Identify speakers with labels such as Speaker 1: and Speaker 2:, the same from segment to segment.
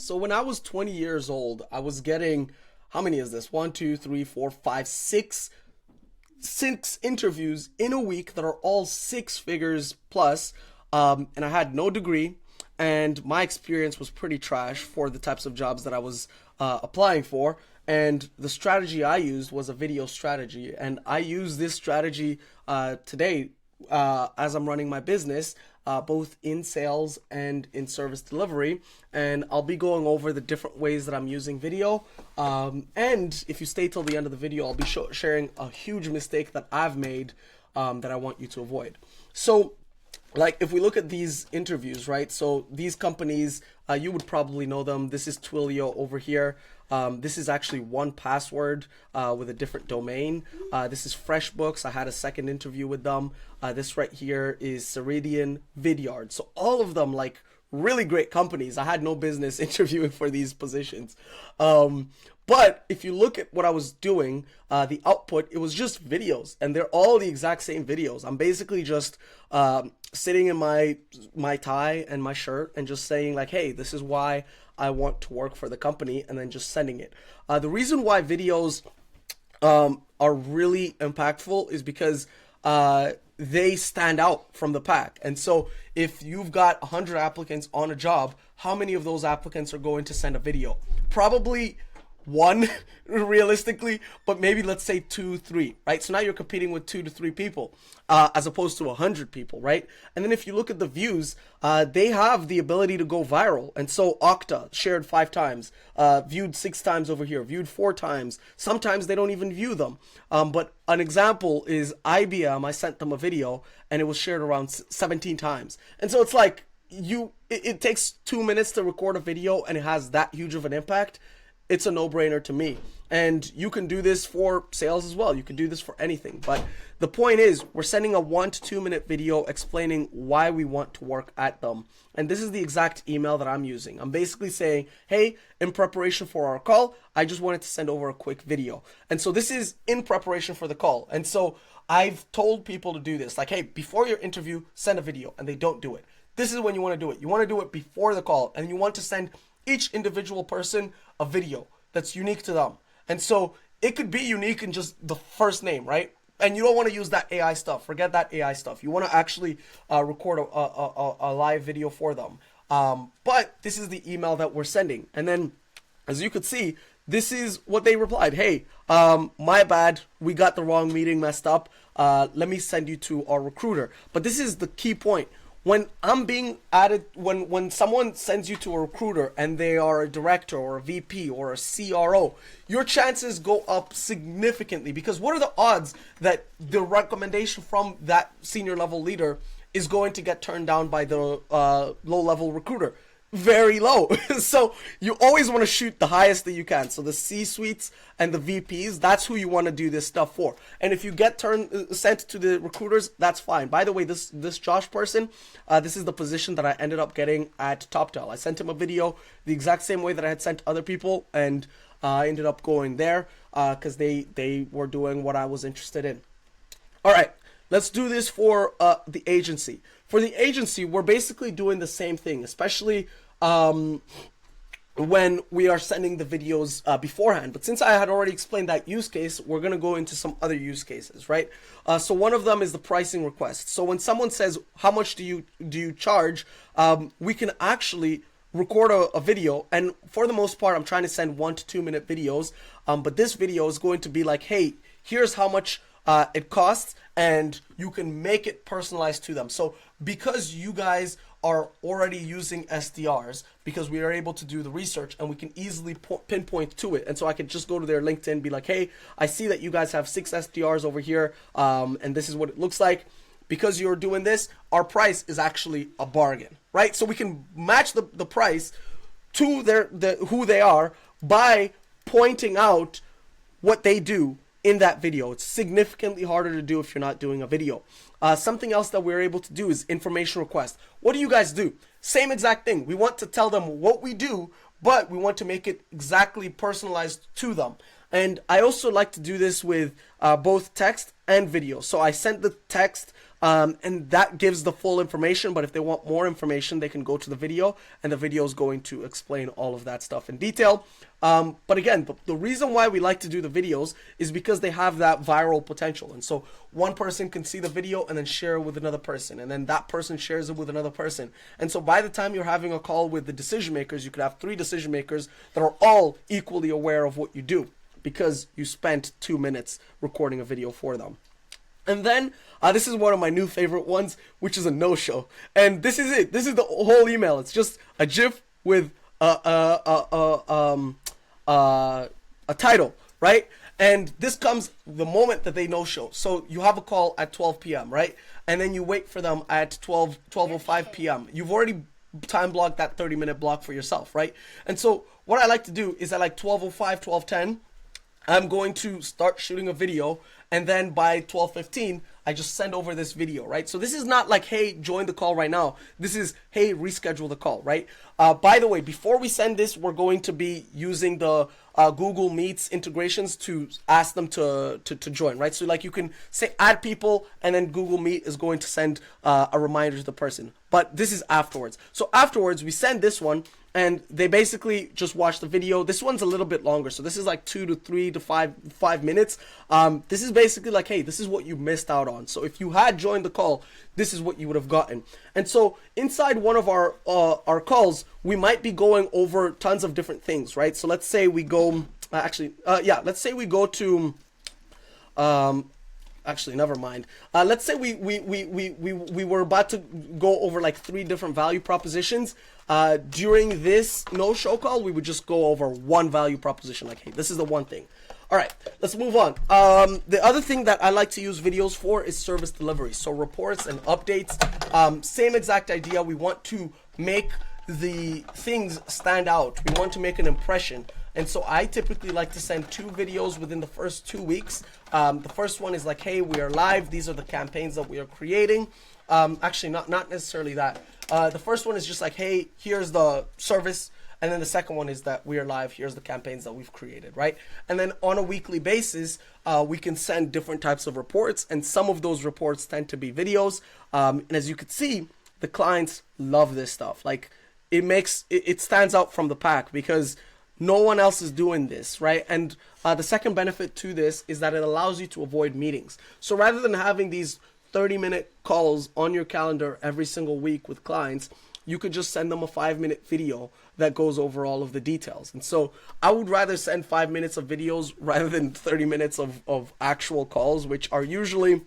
Speaker 1: So when I was 20 years old, I was getting, how many is this? One, two, three, four, five, six interviews in a week that are all six figures plus. And I had no degree, and my experience was pretty trash for the types of jobs that I was applying for. And the strategy I used was a video strategy, and I use this strategy today as I'm running my business, both in sales and in service delivery. And I'll be going over the different ways that I'm using video. And if you stay till the end of the video, I'll be sharing a huge mistake that I've made that I want you to avoid. So, like, if we look at these interviews, right? So these companies, you would probably know them. This is Twilio over here. This is actually 1Password with a different domain. This is FreshBooks. I had a second interview with them. This right here is Ceridian, Vidyard. So all of them, like, really great companies. I had no business interviewing for these positions. But if you look at what I was doing, the output, it was just videos, and they're all the exact same videos. I'm basically just sitting in my tie and my shirt and just saying, like, hey, this is why I want to work for the company, and then just sending it. The reason why videos are really impactful is because they stand out from the pack. And so if you've got 100 applicants on a job, how many of those applicants are going to send a video? Probably one, realistically, but maybe let's say two, three, right? So now you're competing with 2 to 3 people as opposed to 100 people, right? And then if you look at the views, they have the ability to go viral. And so Okta shared 5 times, viewed 6 times over here, viewed 4 times. Sometimes they don't even view them. But an example is IBM. I sent them a video and it was shared around 17 times. And so it's like it takes 2 minutes to record a video and it has that huge of an impact. It's a no-brainer to me. And you can do this for sales as well. You can do this for anything. But the point is, we're sending a 1 to 2 minute video explaining why we want to work at them. And this is the exact email that I'm using. I'm basically saying, hey, in preparation for our call, I just wanted to send over a quick video. And so this is in preparation for the call. And so I've told people to do this. Like, hey, before your interview, send a video. And they don't do it. This is when you want to do it. You want to do it before the call. And you want to send each individual person a video that's unique to them. And so it could be unique in just the first name, right? And you don't want to use that AI stuff. Forget that AI stuff. You want to actually record a live video for them. But this is the email that we're sending. And then, as you could see, this is what they replied. Hey, my bad. We got the wrong meeting messed up. Let me send you to our recruiter. But this is the key point. When I'm being added, when someone sends you to a recruiter and they are a director or a VP or a CRO, your chances go up significantly, because what are the odds that the recommendation from that senior level leader is going to get turned down by the low level recruiter? Very low. So you always want to shoot the highest that you can. So the C-suites and the VPs, that's who you want to do this stuff for. And if you get sent to the recruiters, that's fine. By the way, this Josh person, this is the position that I ended up getting at TopTel. I sent him a video the exact same way that I had sent other people, and I ended up going there because they were doing what I was interested in. All right. Let's do this for the agency. For the agency, we're basically doing the same thing, especially when we are sending the videos beforehand. But since I had already explained that use case, we're going to go into some other use cases, right? So one of them is the pricing request. So when someone says, how much do you charge, we can actually record a video. And for the most part, I'm trying to send 1 to 2 minute videos. But this video is going to be like, hey, here's how much it costs, and you can make it personalized to them. So because you guys are already using SDRs, because we are able to do the research and we can easily pinpoint to it. And so I could just go to their LinkedIn and be like, hey, I see that you guys have 6 SDRs over here, and this is what it looks like. Because you're doing this, our price is actually a bargain, right? So we can match the price to who they are by pointing out what they do in that video. It's significantly harder to do if you're not doing a video. Something else that we're able to do is information request. What do you guys do? Same exact thing. We want to tell them what we do, but we want to make it exactly personalized to them. And I also like to do this with both text and video. So I sent the text And that gives the full information. But if they want more information, they can go to the video, and the video is going to explain all of that stuff in detail. But again, the reason why we like to do the videos is because they have that viral potential. And so one person can see the video and then share it with another person, and then that person shares it with another person. And so by the time you're having a call with the decision makers, you could have 3 decision makers that are all equally aware of what you do because you spent 2 minutes recording a video for them. And then this is one of my new favorite ones, which is a no-show. And this is it. This is the whole email. It's just a GIF with a title, right? And this comes the moment that they no-show. So you have a call at 12 p.m., right? And then you wait for them at 12:05 p.m. You've already time blocked that 30-minute block for yourself, right? And so what I like to do is at like 12:05, 12:10, I'm going to start shooting a video, and then by 12:15, I just send over this video, right? So this is not like, hey, join the call right now. This is, hey, reschedule the call, right? By the way, before we send this, we're going to be using the Google Meets integrations to ask them to join, right? So like you can say add people, and then Google Meet is going to send a reminder to the person. But this is afterwards. So afterwards, we send this one, and they basically just watch the video. This one's a little bit longer, so this is like 2 to 3 to 5 minutes. This is basically like, hey, this is what you missed out on. So if you had joined the call, this is what you would have gotten. And so inside one of our calls, we might be going over tons of different things, right? So let's say we go, let's say we go to, actually, never mind. Let's say we were about to go over like 3 different value propositions. During this no-show call, we would just go over one value proposition. Like, hey, this is the one thing. All right, let's move on. The other thing that I like to use videos for is service delivery. So reports and updates, same exact idea. We want to make the things stand out. We want to make an impression. And so I typically like to send 2 videos within the first 2 weeks. The first one is like, hey, we are live. These are the campaigns that we are creating. Actually, not necessarily that. The first one is just like, hey, here's the service. And then the second one is that we are live. Here's the campaigns that we've created, right? And then on a weekly basis, we can send different types of reports. And some of those reports tend to be videos. And as you can see, the clients love this stuff. Like it stands out from the pack because no one else is doing this, right? And the second benefit to this is that it allows you to avoid meetings. So rather than having these 30-minute calls on your calendar every single week with clients, you could just send them a 5-minute video that goes over all of the details. And so I would rather send 5 minutes of videos rather than 30 minutes of actual calls, which are usually,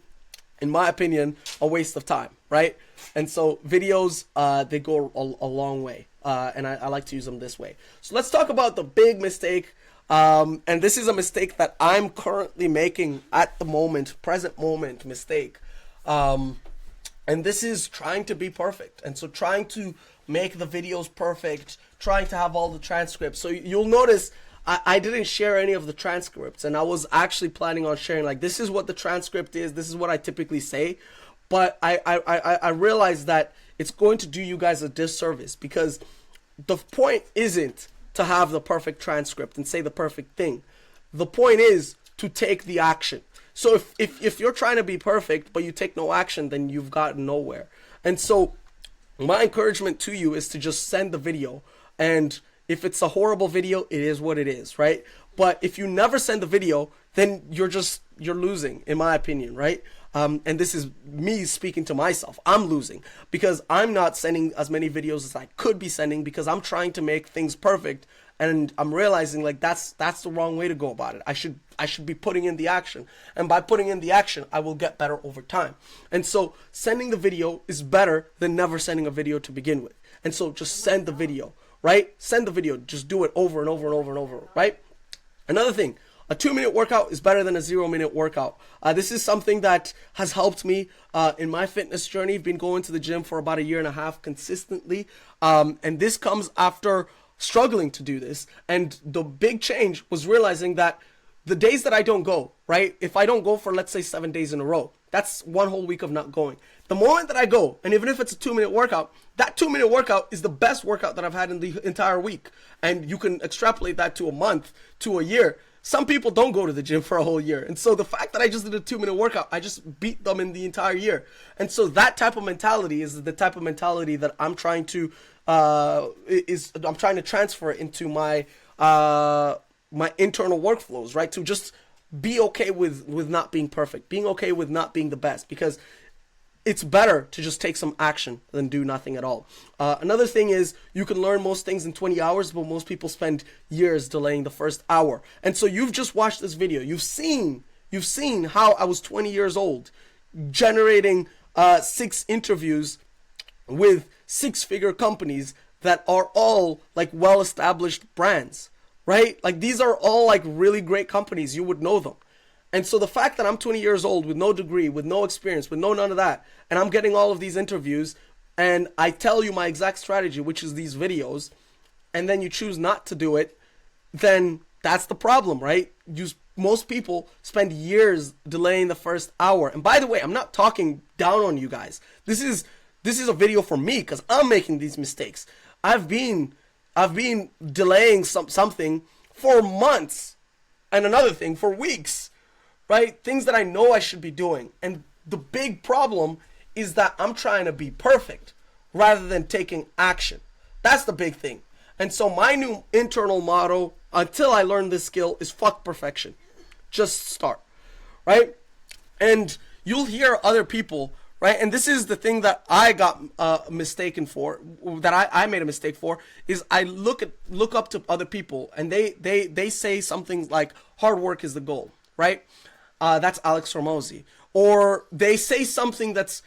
Speaker 1: in my opinion, a waste of time, right? And so videos, they go a long way. And I like to use them this way. So let's talk about the big mistake. And this is a mistake that I'm currently making at the moment, present moment mistake. And this is trying to be perfect. And so trying to make the videos perfect, trying to have all the transcripts. So you'll notice I didn't share any of the transcripts, and I was actually planning on sharing, like, this is what the transcript is. This is what I typically say. But I realized that it's going to do you guys a disservice because the point isn't to have the perfect transcript and say the perfect thing. The point is to take the action. So if you're trying to be perfect, but you take no action, then you've gotten nowhere. And so my encouragement to you is to just send the video. And if it's a horrible video, it is what it is, right? But if you never send the video, then you're losing, in my opinion, right? And this is me speaking to myself. I'm losing because I'm not sending as many videos as I could be sending because I'm trying to make things perfect. And I'm realizing like that's the wrong way to go about it. I should be putting in the action. And by putting in the action, I will get better over time. And so sending the video is better than never sending a video to begin with. And so just send the video, right? Send the video. Just do it over and over and over and over, right? Another thing, a 2-minute workout is better than a 0-minute workout. This is something that has helped me in my fitness journey. I've been going to the gym for about 1.5 years consistently. And this comes after struggling to do this. And the big change was realizing that the days that I don't go, right? If I don't go for, let's say, 7 days in a row, that's 1 whole week of not going. The moment that I go, and even if it's a 2-minute workout, that 2-minute workout is the best workout that I've had in the entire week. And you can extrapolate that to a month, to a year. Some people don't go to the gym for a whole year. And so the fact that I just did a 2-minute workout, I just beat them in the entire year. And so that type of mentality is the type of mentality that I'm trying to transfer into my my internal workflows, right? To just be okay with not being perfect, being okay with not being the best, because it's better to just take some action than do nothing at all. Another thing is you can learn most things in 20 hours, but most people spend years delaying the first hour. And so you've just watched this video. You've seen how I was 20 years old, generating 6 interviews with 6-figure companies that are all like well-established brands, right? Like these are all like really great companies. You would know them. And so the fact that I'm 20 years old with no degree, with no experience, with none of that, and I'm getting all of these interviews, and I tell you my exact strategy, which is these videos, and then you choose not to do it, then that's the problem, right? Most people spend years delaying the first hour. And by the way, I'm not talking down on you guys. This is a video for me because I'm making these mistakes. I've been delaying something for months, and another thing for weeks. Right? Things that I know I should be doing. And the big problem is that I'm trying to be perfect rather than taking action. That's the big thing. And so my new internal motto, until I learn this skill, is fuck perfection. Just start. Right? And you'll hear other people, right? And this is the thing that I got mistaken for, that I made a mistake for, is I look up to other people and they say something like hard work is the goal, right? That's Alex Hormozi. Or they say something that's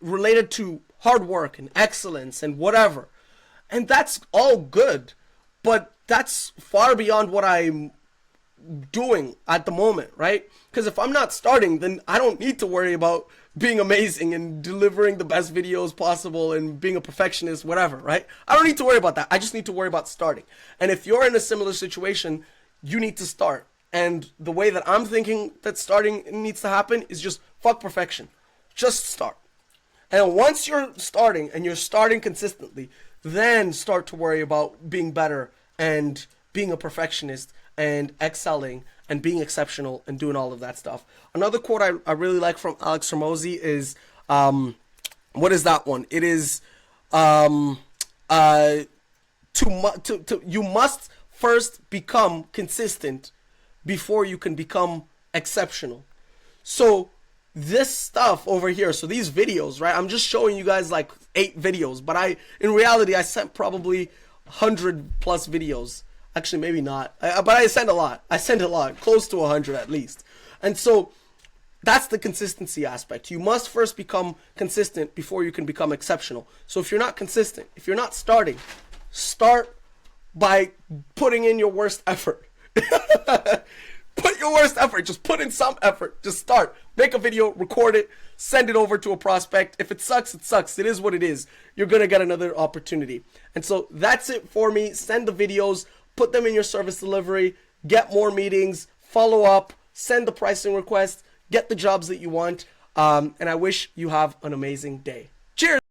Speaker 1: related to hard work and excellence and whatever. And that's all good, but that's far beyond what I'm doing at the moment, right? Because if I'm not starting, then I don't need to worry about being amazing and delivering the best videos possible and being a perfectionist, whatever, right? I don't need to worry about that. I just need to worry about starting. And if you're in a similar situation, you need to start. And the way that I'm thinking that starting needs to happen is just fuck perfection. Just start. And once you're starting and you're starting consistently, then start to worry about being better and being a perfectionist and excelling and being exceptional and doing all of that stuff. Another quote I really like from Alex Hormozi is, what is that one? It is, you must first become consistent before you can become exceptional. So this stuff over here, so these videos, right? I'm just showing you guys like 8 videos, but in reality, I sent probably 100 plus videos. Actually, maybe not, but I send a lot. Close to 100 at least. And so that's the consistency aspect. You must first become consistent before you can become exceptional. So if you're not consistent, if you're not starting, start by putting in your worst effort. Put your worst effort. Just put in some effort. Just start. Make a video, record it, send it over to a prospect. If it sucks, it sucks. It is what it is. You're going to get another opportunity. And so that's it for me. Send the videos, put them in your service delivery, get more meetings, follow up, send the pricing request, get the jobs that you want. And I wish you have an amazing day. Cheers.